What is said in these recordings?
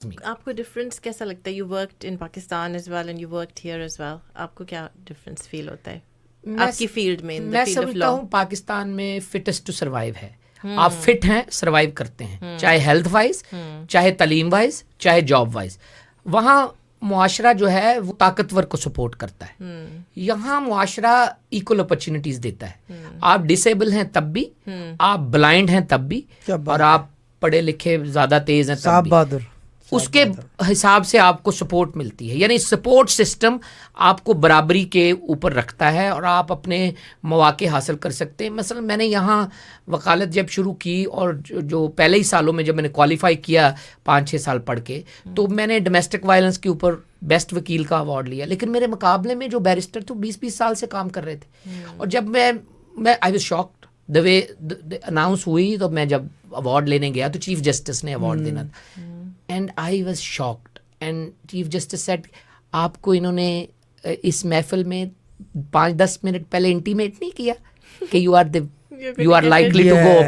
آپ کو ڈفرینس کیسا لگتا ہے؟ You worked in Pakistan as well and you worked here as well. آپ کو کیا ڈفرینس فیل ہوتا ہے آپ کی فیلڈ میں؟ میں سمجھتا ہوں پاکستان میں فٹسٹ ٹو سروائیو ہے. آپ فٹ ہیں، سروائیو کرتے ہیں، چاہے ہیلتھ وائز، چاہے تعلیم وائز، چاہے جاب وائز. وہاں معاشرہ جو ہے وہ طاقتور کو سپورٹ کرتا ہے. یہاں معاشرہ ایکول اپرچونیٹیز دیتا ہے. آپ ڈسیبل ہیں تب بھی، آپ بلائنڈ ہیں تب بھی، اور آپ پڑھے لکھے زیادہ تیز ہیں تب بھی، اس کے حساب سے آپ کو سپورٹ ملتی ہے. یعنی سپورٹ سسٹم آپ کو برابری کے اوپر رکھتا ہے اور آپ اپنے مواقع حاصل کر سکتے ہیں. مثلا میں نے یہاں وکالت جب شروع کی، اور جو پہلے ہی سالوں میں جب میں نے کوالیفائی کیا 5-6 سال پڑھ کے، تو میں نے ڈومیسٹک وائلنس کے اوپر بیسٹ وکیل کا ایوارڈ لیا. لیکن میرے مقابلے میں جو بیرسٹر تھے 20-20 سال سے کام کر رہے تھے. اور جب میں آئی was shocked the way announce ہوئی، تو میں جب ایوارڈ لینے گیا تو چیف جسٹس نے ایوارڈ دینا تھا. And I was shocked. And chief justice said آپ کو انہوں نے اس محفل میں 5-10 منٹ پہلے انٹیمیٹ نہیں کیا کہ you are likely to go.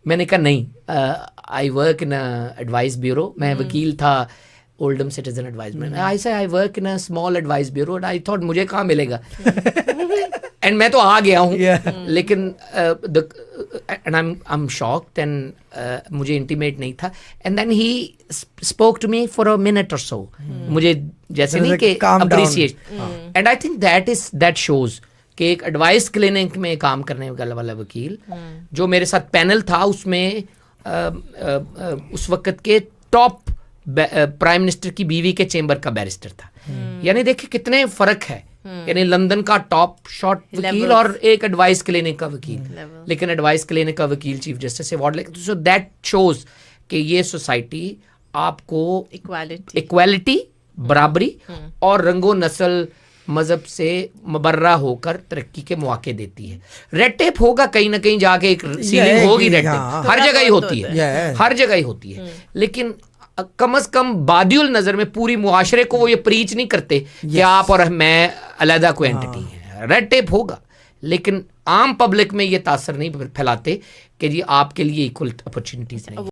میں نے کہا نہیں، I work in advice bureau. میں وکیل تھا Oldham citizen advisement. I work in small advice bureau. I thought مجھے کہاں ملے گا، اینڈ میں تو آ گیا ہوں. لیکن I'm shocked and مجھے انٹیمیٹ نہیں تھا. And then he spoke to me for a minute اور سو. مجھے جیسے نہیں کہ appreciate. And I think that shows کہ ایک ایڈوائس کلینک میں کام کرنے والا وکیل جو میرے ساتھ پینل تھا، اس میں اس وقت کے ٹاپ پرائم منسٹر کی بیوی کے چیمبر کا بیرسٹر تھا. یعنی دیکھیں کتنے فرق ہے. یعنی لندن کا ٹاپ شاٹ وکیل اور ایک ایڈوائس کلینک کا وکیل. لیکن ایڈوائس کلینک کا وکیل چیف جسٹس سے ایوارڈ لے کے. سو دیٹ شوز کہ یہ سوسائٹی آپ کو ایکویلٹی، برابری اور رنگ و نسل مذہب سے مبرہ ہو کر ترقی کے مواقع دیتی ہے. ریڈ ٹیپ ہوگا کہیں نہ کہیں جا کے، ایک سیلنگ ہوگی ریڈ ٹیپ، ہر جگہ ہی ہوتی ہے، ہر جگہ ہی ہوتی ہے. لیکن کم از کم بادی النظر میں پوری معاشرے کو وہ یہ پریچ نہیں کرتے کہ آپ اور میں علیحدہ کوئی اینٹی ہیں. ریڈ ٹیپ ہوگا لیکن عام پبلک میں یہ تاثر نہیں پھیلاتے کہ جی آپ کے لیے ایکول اپرچونیٹیز نہیں.